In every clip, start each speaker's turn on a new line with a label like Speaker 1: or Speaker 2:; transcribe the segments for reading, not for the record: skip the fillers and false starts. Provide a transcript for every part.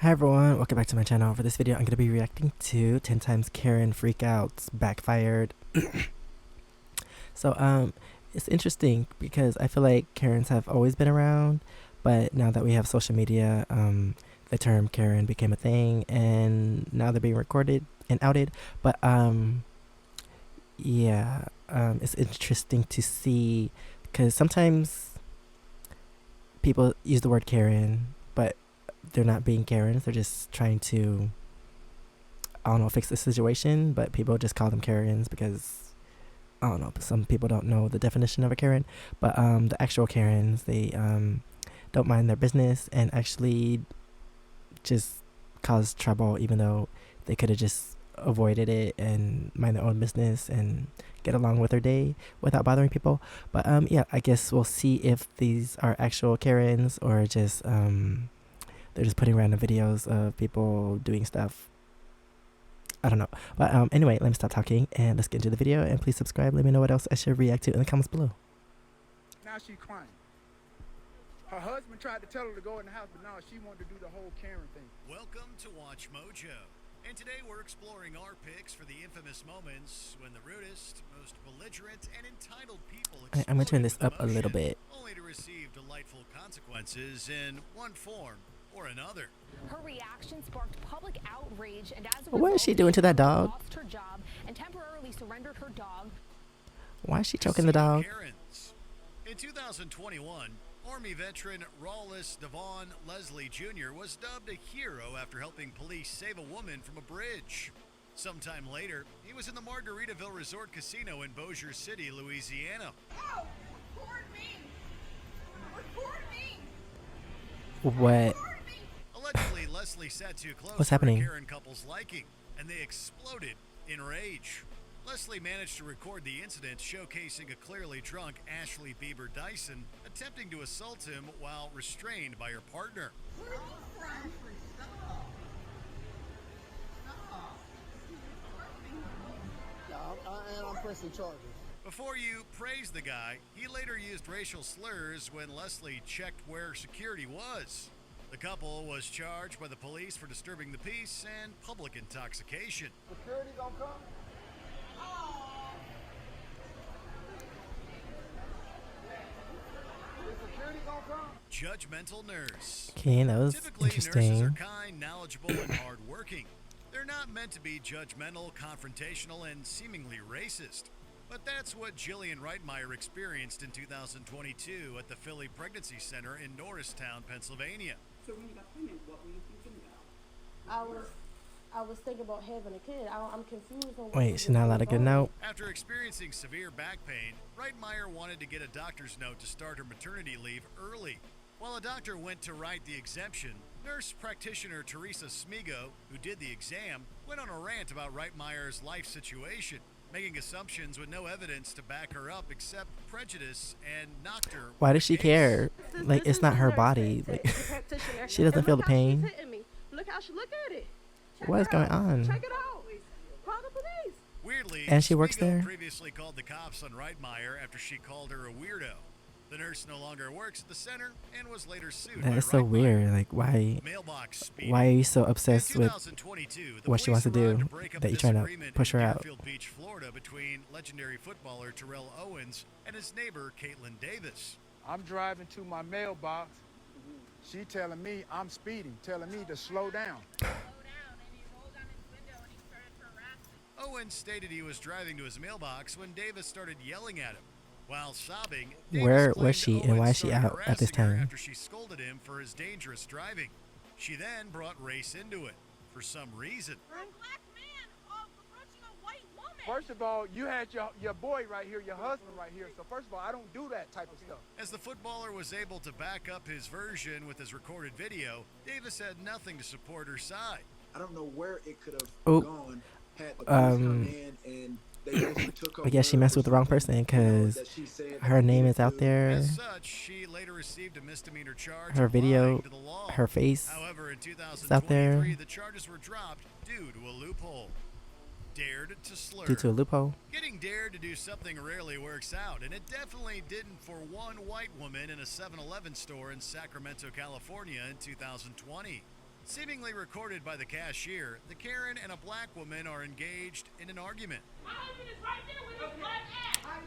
Speaker 1: Hi everyone, welcome back to my channel. For this video, I'm going to be reacting to 10 times Karen freakouts backfired. So, it's interesting because I feel like Karens have always been around, but now that we have social media, the term Karen became a thing, and now they're being recorded and outed. But, yeah, it's interesting to see because sometimes people use the word Karen, but they're not being Karens, they're just trying to, I don't know, fix the situation, but people just call them Karens because I don't know. Some people don't know the definition of a Karen, but the actual Karens, they don't mind their business and actually just cause trouble, even though they could have just avoided it and mind their own business and get along with their day without bothering people. But yeah, I guess we'll see if these are actual Karens or just they're just putting random videos of people doing stuff. I don't know. But anyway, let me stop talking and let's get into the video. And please subscribe. Let me know what else I should react to in the comments below.
Speaker 2: Now she's crying. Her husband tried to tell her to go in the house, but now she wanted to do the whole Karen thing.
Speaker 3: Welcome to Watch Mojo. And today we're exploring our picks for the infamous moments when the rudest, most belligerent, and entitled people
Speaker 1: I'm going to turn this
Speaker 3: exploded
Speaker 1: up a
Speaker 3: with
Speaker 1: little
Speaker 3: emotion,
Speaker 1: bit.
Speaker 3: only to receive delightful consequences in one form or another.
Speaker 4: Her reaction sparked public outrage, and as a
Speaker 1: What is
Speaker 4: result,
Speaker 1: she doing to that dog?
Speaker 4: lost her job and temporarily surrendered her dog.
Speaker 1: Why is she choking the dog?
Speaker 3: Karens. In 2021, Army veteran Rawless Devon Leslie Jr. was dubbed a hero after helping police save a woman from a bridge. Sometime later, he was in the Margaritaville Resort Casino in Bossier City, Louisiana.
Speaker 5: Oh, record me! Record me!
Speaker 1: What?
Speaker 5: Record me!
Speaker 3: Allegedly, Leslie sat too close
Speaker 1: What's
Speaker 3: for
Speaker 1: happening?
Speaker 3: a Karen couple's liking, and they exploded in rage. Leslie managed to record the incident, showcasing a clearly drunk Ashley Bieber Dyson attempting to assault him while restrained by her partner.
Speaker 5: Where are you from?
Speaker 2: And I'm pressing charges.
Speaker 3: Before you praise the guy, he later used racial slurs when Leslie checked where security was. The couple was charged by the police for disturbing the peace and public intoxication.
Speaker 2: Security gonna come? Is security gonna come?
Speaker 3: Judgmental nurse.
Speaker 1: Okay, that was
Speaker 3: Typically, nurses are
Speaker 1: interesting.
Speaker 3: kind, knowledgeable, and hardworking. They're not meant to be judgmental, confrontational, and seemingly racist. But that's what Jillian Reitmeyer experienced in 2022 at the Philly Pregnancy Center in Norristown, Pennsylvania.
Speaker 6: So when you got pregnant, what were you thinking about?
Speaker 7: I was thinking about having a kid. I'm confused on what
Speaker 1: Wait, she's not allowed to get a note?
Speaker 3: After experiencing severe back pain, Reitmeyer wanted to get a doctor's note to start her maternity leave early. While a doctor went to write the exemption, nurse practitioner Teresa Smigo, who did the exam, went on a rant about Reitmeyer's life situation, making assumptions with no evidence to back her up except prejudice, and knocked her.
Speaker 1: Why does she
Speaker 3: with the
Speaker 1: care?
Speaker 3: case.
Speaker 1: Like, it's not her body. Like, she doesn't feel the pain.
Speaker 7: Look how she look at it.
Speaker 1: What is going on?
Speaker 7: Check it out. Call the police.
Speaker 3: Weirdly,
Speaker 1: And she works
Speaker 3: Smigo
Speaker 1: there?
Speaker 3: previously called the cops on Reitmeyer after she called her a weirdo. The nurse no longer works at the center and was later sued by
Speaker 1: That is so
Speaker 3: Reitmeyer.
Speaker 1: weird. Like, why?
Speaker 3: Mailbox speeding.
Speaker 1: Why are you so
Speaker 3: In
Speaker 1: obsessed with
Speaker 3: 2022, the
Speaker 1: what she wants to
Speaker 3: police arrived
Speaker 1: do
Speaker 3: break up
Speaker 1: that
Speaker 3: a
Speaker 1: you're trying to
Speaker 3: disagreement
Speaker 1: push
Speaker 3: in
Speaker 1: her out?
Speaker 3: Deerfield Beach, Florida, between legendary footballer Terrell Owens and his neighbor Caitlin Davis.
Speaker 2: I'm driving to my mailbox. She telling me I'm speeding, telling me to slow down.
Speaker 3: Owens stated he was driving to his mailbox when Davis started yelling at him. While sobbing,
Speaker 1: Where
Speaker 3: Davis
Speaker 1: was she
Speaker 3: claimed
Speaker 1: and why
Speaker 3: Owens
Speaker 1: is she
Speaker 3: started
Speaker 1: out at this
Speaker 3: harassing her
Speaker 1: time?
Speaker 3: After she scolded him for his dangerous driving. She then brought race into it for some reason.
Speaker 5: For a black man approaching a white woman.
Speaker 2: First of all, you had your boy right here, your husband right here. So first of all, I don't do that type of stuff.
Speaker 3: As the footballer was able to back up his version with his recorded video, Davis had nothing to support her side.
Speaker 8: I don't know where it could have
Speaker 1: Oh,
Speaker 8: gone had the police come in and they basically took
Speaker 1: I guess she messed with the wrong person because her name is out there.
Speaker 3: As such, she later received a misdemeanor charge.
Speaker 1: Her
Speaker 3: of
Speaker 1: video,
Speaker 3: lying to the law.
Speaker 1: her face
Speaker 3: However, in
Speaker 1: is out there
Speaker 3: 2023, the charges were dropped due to a loophole. Dared to slur.
Speaker 1: due to a loophole.
Speaker 3: Getting dared to do something rarely works out, and it definitely didn't for one white woman in a 7-Eleven store in Sacramento, California in 2020. Seemingly recorded by the cashier, the Karen and a black woman are engaged in an argument.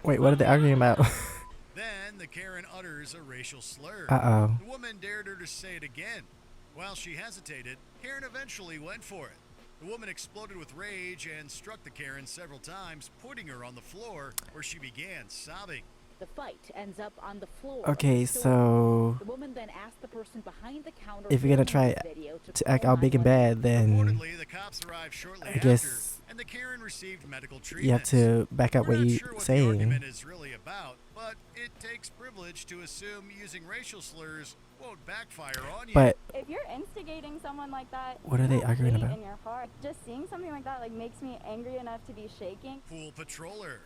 Speaker 1: Wait, what are they arguing about?
Speaker 3: Then the Karen utters a racial slur.
Speaker 1: Uh-oh.
Speaker 3: The woman dared her to say it again. While she hesitated, Karen eventually went for it. The woman exploded with rage and struck the Karen several times, putting her on the floor, where she began sobbing.
Speaker 9: The fight ends up on the floor.
Speaker 1: Okay, so
Speaker 9: The woman then asked the person behind the counter
Speaker 1: if you're gonna try to act all big and bad, then
Speaker 3: Reportedly, the cops arrived shortly
Speaker 1: I
Speaker 3: after,
Speaker 1: guess
Speaker 3: and the Karen received medical treatment.
Speaker 1: you have to back up
Speaker 3: We're
Speaker 1: what
Speaker 3: not
Speaker 1: you're
Speaker 3: sure what the
Speaker 1: saying.
Speaker 3: argument is really about, but it takes privilege to assume using racial slurs won't backfire on you.
Speaker 1: But
Speaker 10: If you're instigating someone like that,
Speaker 1: what are
Speaker 10: you
Speaker 1: they
Speaker 10: have
Speaker 1: arguing
Speaker 10: hate
Speaker 1: about?
Speaker 10: in your heart. Just seeing something like that makes me angry enough to be shaking.
Speaker 3: Pool patroller.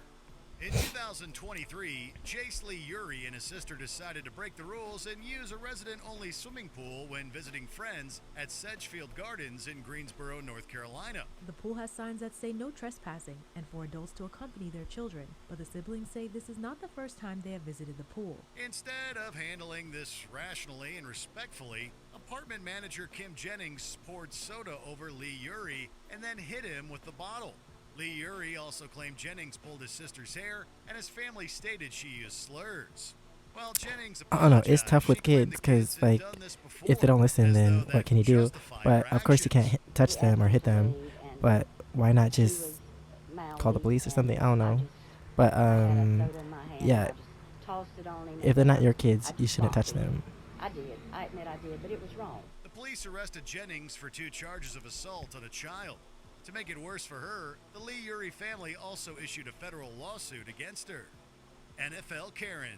Speaker 3: In 2023, Jace Lee Uri and his sister decided to break the rules and use a resident-only swimming pool when visiting friends at Sedgefield Gardens in Greensboro, North Carolina.
Speaker 11: The pool has signs that say no trespassing and for adults to accompany their children, but the siblings say this is not the first time they have visited the pool.
Speaker 3: Instead of handling this rationally and respectfully, apartment manager Kim Jennings poured soda over Lee Uri and then hit him with the bottle. Lee Uri also claimed Jennings pulled his sister's hair, and his family stated she used slurs. While Jennings
Speaker 1: I don't know, it's
Speaker 3: apologized,
Speaker 1: tough with
Speaker 3: she claimed
Speaker 1: kids
Speaker 3: the kids
Speaker 1: because,
Speaker 3: had
Speaker 1: like,
Speaker 3: done this
Speaker 1: if they don't
Speaker 3: before,
Speaker 1: listen,
Speaker 3: as
Speaker 1: then
Speaker 3: though
Speaker 1: what
Speaker 3: that
Speaker 1: can you do?
Speaker 3: justified
Speaker 1: But
Speaker 3: her
Speaker 1: of course you can't
Speaker 3: actions.
Speaker 1: touch them or hit them. But why not just call the police or something? I don't know. But yeah, if they're not your kids, you shouldn't touch them.
Speaker 9: I did. I admit I did, but it was wrong.
Speaker 3: The police arrested Jennings for 2 charges of assault on a child. To make it worse for her, the Lee Uri family also issued a federal lawsuit against her. NFL Karen.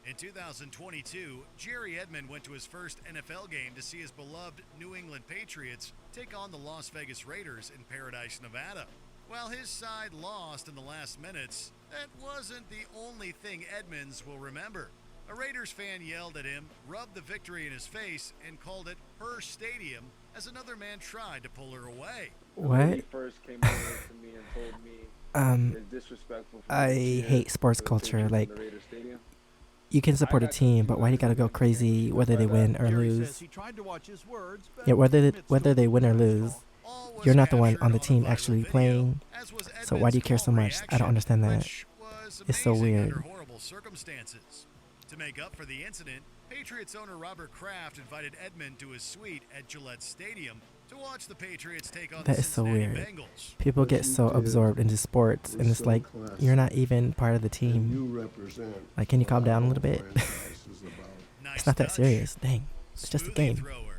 Speaker 3: In 2022, Jerry Edmond went to his first NFL game to see his beloved New England Patriots take on the Las Vegas Raiders in Paradise, Nevada. While his side lost in the last minutes, that wasn't the only thing Edmonds will remember. A Raiders fan yelled at him, rubbed the victory in his face, and called it her stadium as another man tried to pull her away.
Speaker 1: What?
Speaker 8: He first came over to me and told me it's disrespectful for me
Speaker 1: I
Speaker 8: to cheer
Speaker 1: hate sports
Speaker 8: for the
Speaker 1: culture.
Speaker 8: Patriots in
Speaker 1: Like,
Speaker 8: the Raiders Stadium.
Speaker 1: you can support a team, but why do you gotta go crazy whether they win or lose? Yeah, whether they win or lose,
Speaker 3: All was
Speaker 1: you're not the one
Speaker 3: captured
Speaker 1: on the
Speaker 3: on
Speaker 1: team
Speaker 3: viral
Speaker 1: actually
Speaker 3: video,
Speaker 1: playing.
Speaker 3: as was
Speaker 1: So why do you care so
Speaker 3: Edmonds'
Speaker 1: much?
Speaker 3: call
Speaker 1: I don't understand that.
Speaker 3: reaction, which was
Speaker 1: It's so
Speaker 3: amazing
Speaker 1: weird.
Speaker 3: under horrible circumstances. To make up for the incident, Patriots owner Robert Kraft invited Edmond to his suite at Gillette Stadium to watch the Patriots take on
Speaker 1: That
Speaker 3: the
Speaker 1: is so
Speaker 3: Cincinnati
Speaker 1: weird.
Speaker 3: Bengals.
Speaker 1: People get so absorbed into sports, and it's like you're not even part of the team. Like, can you calm down a little bit?
Speaker 3: Nice
Speaker 1: It's not that
Speaker 3: touch.
Speaker 1: serious. Dang, it's just a
Speaker 3: Smoothie
Speaker 1: game.
Speaker 3: thrower.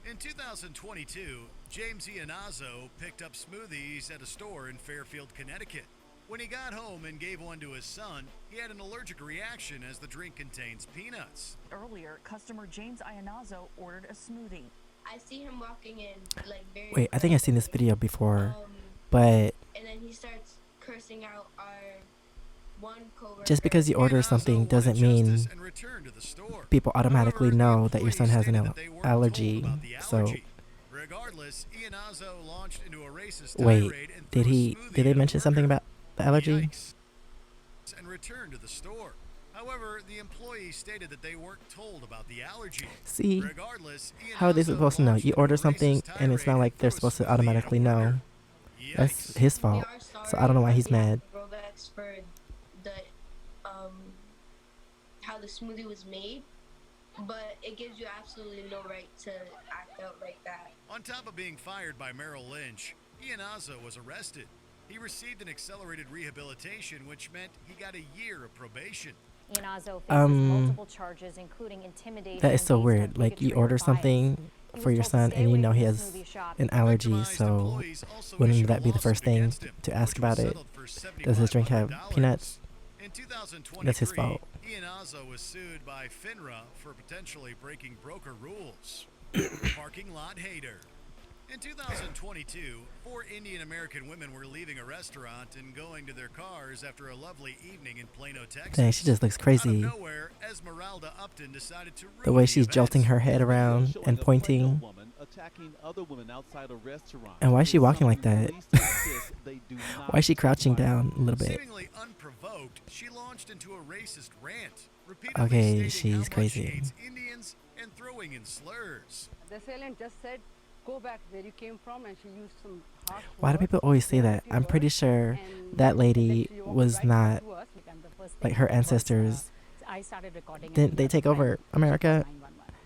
Speaker 3: In 2022, James Iannazzo picked up smoothies at a store in Fairfield, Connecticut. When he got home and gave one to his son, he had an allergic reaction as the drink contains peanuts.
Speaker 12: Earlier, customer James Iannazzo ordered a smoothie.
Speaker 13: I see him walking in like very.
Speaker 1: Wait, I think I've seen this video before,
Speaker 13: Um,
Speaker 1: but
Speaker 13: and then he starts cursing out our one coworker.
Speaker 1: just because you order something doesn't mean
Speaker 3: And returned to the store.
Speaker 1: people automatically
Speaker 3: However, the
Speaker 1: know that your son
Speaker 3: employees
Speaker 1: has an
Speaker 3: stated that they weren't
Speaker 1: allergy.
Speaker 3: told about the
Speaker 1: So,
Speaker 3: allergy. Regardless, Iannazzo launched into a racist
Speaker 1: wait,
Speaker 3: tirade and
Speaker 1: did
Speaker 3: threw a
Speaker 1: did
Speaker 3: smoothie
Speaker 1: they
Speaker 3: at a
Speaker 1: mention something
Speaker 3: worker.
Speaker 1: about the allergy?
Speaker 3: Yikes. And returned to the store. However, the employee stated that they weren't told about the allergy.
Speaker 1: See,
Speaker 3: Regardless,
Speaker 1: how are they
Speaker 3: Iannazzo
Speaker 1: supposed to know?
Speaker 3: launched
Speaker 1: You
Speaker 3: into a
Speaker 1: order
Speaker 3: racist
Speaker 1: something, and it's
Speaker 3: tirade
Speaker 1: not like they're
Speaker 3: threw a
Speaker 1: supposed to
Speaker 3: smoothie at a
Speaker 1: automatically know.
Speaker 3: worker.
Speaker 1: That's
Speaker 3: Yikes.
Speaker 1: his
Speaker 13: We
Speaker 1: fault.
Speaker 13: are sorry
Speaker 1: So I don't know why
Speaker 13: on
Speaker 1: he's
Speaker 13: behalf
Speaker 1: mad.
Speaker 13: of Robex for the how the smoothie was made, but it gives you absolutely no right to act out like that.
Speaker 3: On top of being fired by Merrill Lynch, Iannazzo was arrested. He received an accelerated rehabilitation, which meant he got a year of probation.
Speaker 4: Iannazzo faces
Speaker 1: Um,
Speaker 4: multiple charges, including intimidation.
Speaker 1: That is so
Speaker 4: based on
Speaker 1: weird. Like, you
Speaker 4: bigotry
Speaker 1: order
Speaker 4: or bias.
Speaker 1: something
Speaker 4: He
Speaker 1: for
Speaker 4: was
Speaker 1: your
Speaker 4: told to
Speaker 1: son,
Speaker 4: stay
Speaker 1: and you
Speaker 4: away
Speaker 1: know
Speaker 4: from
Speaker 1: he
Speaker 4: the
Speaker 1: has
Speaker 4: smoothie shop.
Speaker 1: an allergy,
Speaker 3: Victimized
Speaker 1: so
Speaker 3: employees also
Speaker 1: wouldn't
Speaker 3: issued a
Speaker 1: that be the first
Speaker 3: lawsuit
Speaker 1: thing
Speaker 3: against him,
Speaker 1: to ask
Speaker 3: which was
Speaker 1: about it?
Speaker 3: settled for
Speaker 1: Does his drink have
Speaker 3: $7,500.
Speaker 1: peanuts?
Speaker 3: In 2023,
Speaker 1: That's his fault.
Speaker 3: Iannazzo was sued by FINRA for potentially breaking broker rules. Parking lot hater. In 2022, 4 Indian American women were leaving a restaurant and going to their cars after a lovely evening in Plano, Texas.
Speaker 1: Dang, she just looks crazy.
Speaker 3: Out of nowhere, Esmeralda Upton decided to
Speaker 1: The way she's jolting her head around and pointing. And why is she walking like that? Why is she crouching down a little bit?
Speaker 3: Seemingly unprovoked, she launched into a racist rant, repeatedly
Speaker 1: Okay,
Speaker 3: stating how
Speaker 1: she's
Speaker 3: much she
Speaker 1: crazy.
Speaker 3: hates Indians and throwing in slurs.
Speaker 6: The assailant just said go back where you came from, and she used some harsh
Speaker 1: Why do
Speaker 6: words,
Speaker 1: people always say that?
Speaker 6: nasty
Speaker 1: I'm pretty
Speaker 6: words,
Speaker 1: sure
Speaker 6: and
Speaker 1: that
Speaker 6: then
Speaker 1: lady
Speaker 6: she walked
Speaker 1: was
Speaker 6: right
Speaker 1: not
Speaker 6: back to us.
Speaker 9: I'm the first
Speaker 1: like
Speaker 9: thing
Speaker 1: her
Speaker 9: that was,
Speaker 1: ancestors.
Speaker 9: I started recording.
Speaker 1: Didn't they take over America?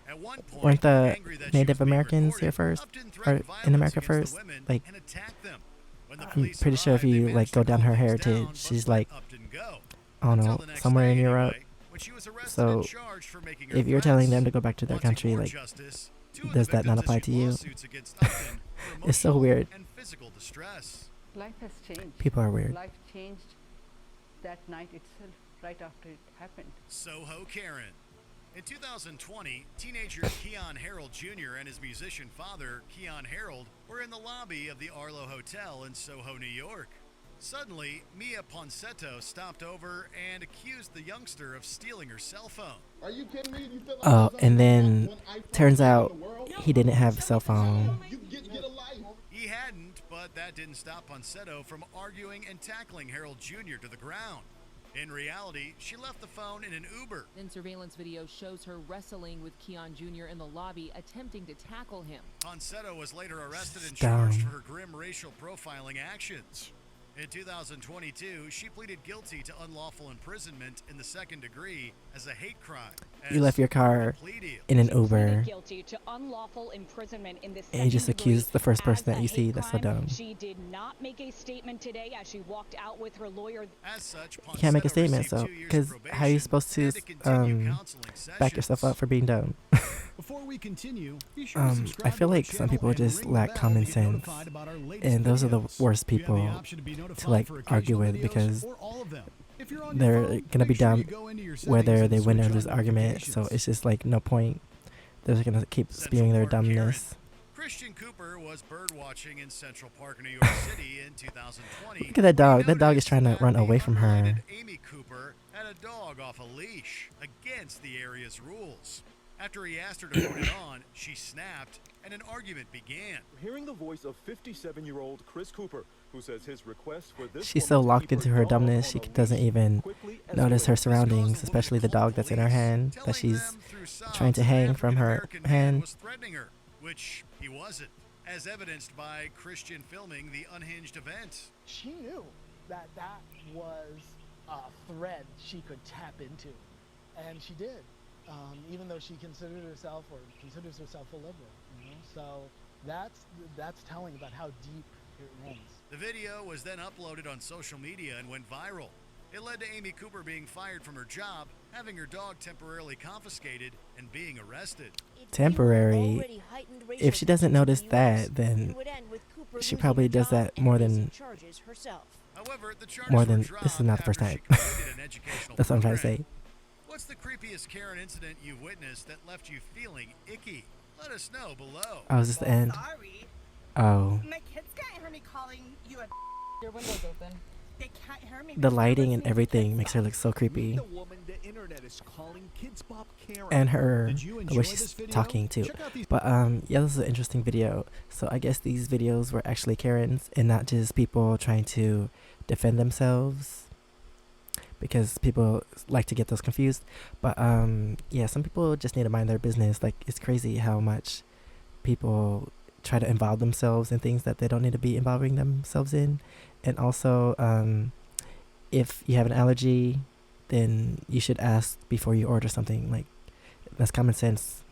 Speaker 3: At one point,
Speaker 1: Weren't the
Speaker 3: angry that she
Speaker 1: Native
Speaker 3: was being
Speaker 1: Americans here
Speaker 3: recorded,
Speaker 1: first,
Speaker 3: Upton
Speaker 1: or
Speaker 3: threatened
Speaker 1: in
Speaker 3: violence
Speaker 1: America
Speaker 3: against the
Speaker 1: first?
Speaker 3: women
Speaker 1: Like,
Speaker 3: and attacked them. When the
Speaker 1: I'm
Speaker 3: police
Speaker 1: pretty sure if
Speaker 3: arrived, they
Speaker 1: you like
Speaker 3: managed
Speaker 1: go
Speaker 3: to
Speaker 1: down
Speaker 3: calm
Speaker 1: her
Speaker 3: things
Speaker 1: heritage,
Speaker 3: down, but
Speaker 1: she's
Speaker 3: let
Speaker 1: like,
Speaker 3: Upton go.
Speaker 1: I don't
Speaker 3: Until
Speaker 1: know,
Speaker 3: the next
Speaker 1: somewhere in
Speaker 3: day
Speaker 1: Europe.
Speaker 3: anyway, when she was arrested
Speaker 1: So
Speaker 3: and charged for making her
Speaker 1: if you're telling
Speaker 3: threats.
Speaker 1: them to go back to their
Speaker 3: Wanting
Speaker 1: country,
Speaker 3: more
Speaker 1: like,
Speaker 3: justice, two of
Speaker 1: does
Speaker 3: the
Speaker 1: that not
Speaker 3: victims
Speaker 1: apply to
Speaker 3: issued
Speaker 1: you?
Speaker 3: lawsuits against Upton for
Speaker 1: It's so
Speaker 3: emotional
Speaker 1: weird.
Speaker 3: and physical distress.
Speaker 6: Life has changed.
Speaker 1: People are weird.
Speaker 6: Life changed that night itself, right after it happened.
Speaker 3: Soho Karen. In 2020, teenager Keon Harold Jr. and his musician father, Keon Harold, were in the lobby of the Arlo Hotel in Soho, New York. Suddenly, Mia Ponsetto stopped over and accused the youngster of stealing her cell phone.
Speaker 8: Are you kidding me? You feel like
Speaker 1: Oh,
Speaker 8: there's
Speaker 1: and
Speaker 8: only
Speaker 1: then
Speaker 8: one iPhone
Speaker 1: turns
Speaker 8: in the
Speaker 1: out
Speaker 8: world?
Speaker 1: he didn't have a cell phone.
Speaker 8: You get a life.
Speaker 3: He hadn't, but that didn't stop Ponsetto from arguing and tackling Harold Jr. to the ground. In reality, she left the phone in an Uber.
Speaker 14: Then surveillance video shows her wrestling with Keon Jr. in the lobby, attempting to tackle him.
Speaker 3: Ponsetto was later arrested and
Speaker 1: Dumb.
Speaker 3: charged for her grim racial profiling actions. In 2022, she pleaded guilty to unlawful imprisonment in the second degree as a hate crime.
Speaker 1: You left your car
Speaker 3: plea deal.
Speaker 1: in an Uber,
Speaker 9: Guilty to unlawful imprisonment in this
Speaker 1: and you just
Speaker 9: second degree
Speaker 1: accused the first person
Speaker 9: as
Speaker 1: that
Speaker 9: a
Speaker 1: you see.
Speaker 9: hate
Speaker 1: That's so
Speaker 9: crime.
Speaker 1: dumb.
Speaker 9: She did not make a statement today as she walked out with her lawyer.
Speaker 3: As such,
Speaker 1: You can't make a
Speaker 3: Ponsetto
Speaker 1: statement,
Speaker 3: received
Speaker 1: so
Speaker 3: 2 years
Speaker 1: because
Speaker 3: of
Speaker 1: how are you
Speaker 3: probation
Speaker 1: supposed to
Speaker 3: and continue counseling
Speaker 1: back yourself
Speaker 3: sessions.
Speaker 1: up for being dumb?
Speaker 15: Before we continue, be sure to
Speaker 1: I
Speaker 15: subscribe
Speaker 1: feel
Speaker 15: to our
Speaker 1: like some
Speaker 15: channel
Speaker 1: people
Speaker 15: and
Speaker 1: just
Speaker 15: ring the
Speaker 1: lack
Speaker 15: bell to
Speaker 1: common
Speaker 15: get
Speaker 1: sense,
Speaker 15: notified about our latest
Speaker 1: and those are the
Speaker 15: videos.
Speaker 1: worst
Speaker 15: You have the
Speaker 1: people
Speaker 15: option to be
Speaker 1: to
Speaker 15: notified
Speaker 1: like
Speaker 15: for
Speaker 1: argue
Speaker 15: occasional
Speaker 1: with
Speaker 15: videos
Speaker 1: because
Speaker 15: or all of them. If you're on your
Speaker 1: they're
Speaker 15: phone,
Speaker 1: gonna be
Speaker 15: make sure
Speaker 1: dumb
Speaker 15: you go into your settings
Speaker 1: whether
Speaker 15: and
Speaker 1: they win or
Speaker 15: switch
Speaker 1: lose
Speaker 15: on
Speaker 1: argument. So
Speaker 15: notifications.
Speaker 1: it's just like no point. They're just gonna keep
Speaker 3: Central
Speaker 1: spewing their
Speaker 3: Park Karen.
Speaker 1: dumbness.
Speaker 3: Christian Cooper was bird watching in Central Park, New York City in 2020.
Speaker 1: Look at that dog.
Speaker 3: He
Speaker 1: That dog is
Speaker 3: noticed
Speaker 1: trying to
Speaker 3: that
Speaker 1: run
Speaker 3: the
Speaker 1: away from her.
Speaker 3: unrelated Amy Cooper had a dog off a leash against the area's rules. After he asked her to put it on, she snapped and an argument began.
Speaker 16: Hearing the voice of 57-year-old Chris Cooper, who says his request for this
Speaker 1: She's so
Speaker 16: woman to
Speaker 1: locked
Speaker 16: keep
Speaker 1: into
Speaker 16: her
Speaker 1: her
Speaker 16: dog
Speaker 1: dumbness,
Speaker 16: on
Speaker 1: she
Speaker 16: a
Speaker 1: doesn't
Speaker 16: leash
Speaker 1: even
Speaker 16: quickly
Speaker 1: notice her
Speaker 16: escalated.
Speaker 1: surroundings, especially the dog that's in her hand that she's trying to hang from her
Speaker 3: African-American man
Speaker 1: hand.
Speaker 3: was threatening her, which he wasn't, as evidenced by Christian filming the unhinged event.
Speaker 17: She knew that that was a thread she could tap into, and she did, even though she considers herself a liberal. You know? So that's telling about how deep it runs.
Speaker 3: The video was then uploaded on social media and went viral. It led to Amy Cooper being fired from her job, having her dog temporarily confiscated, and being arrested.
Speaker 1: Temporary. If she doesn't notice that, then she probably does that more than
Speaker 3: However, the charges
Speaker 1: more
Speaker 3: were
Speaker 1: than
Speaker 3: dropped
Speaker 1: this is not the first
Speaker 3: after she
Speaker 1: time.
Speaker 3: completed an educational
Speaker 1: That's what I'm trying to
Speaker 3: program.
Speaker 1: say.
Speaker 3: What's the creepiest Karen incident you've witnessed that left you feeling icky? Let us know below.
Speaker 1: Oh, is this the end?
Speaker 5: Sorry.
Speaker 1: Oh.
Speaker 5: My kids can't hear me calling you a.
Speaker 12: Your window's open.
Speaker 5: They can't hear me.
Speaker 1: The
Speaker 5: because
Speaker 1: lighting
Speaker 5: they're
Speaker 1: and
Speaker 5: listening to
Speaker 1: everything
Speaker 5: Kids
Speaker 1: makes her
Speaker 5: Bop.
Speaker 1: look so creepy.
Speaker 15: The woman the internet is calling Kids Bop Karen.
Speaker 1: And her,
Speaker 15: Did you
Speaker 1: the
Speaker 15: enjoy
Speaker 1: way
Speaker 15: this
Speaker 1: she's
Speaker 15: video?
Speaker 1: talking too.
Speaker 15: Check out these
Speaker 1: But yeah, this is an interesting video. So I guess these videos were actually Karens and not just people trying to defend themselves, because people like to get those confused. But yeah, some people just need to mind their business. Like, it's crazy how much people try to involve themselves in things that they don't need to be involving themselves in. And also, if you have an allergy, then you should ask before you order something. Like, that's common sense.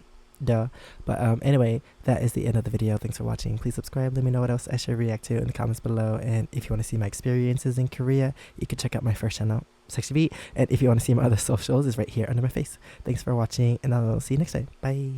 Speaker 1: Duh. But anyway, that is the end of the video. Thanks for watching. Please subscribe. Let me know what else I should react to in the comments below. And if you want to see my experiences in Korea, you can check out my first channel, Sexy V. And if you want to see my other socials, it's right here under my face. Thanks for watching, and I'll see you next time. Bye.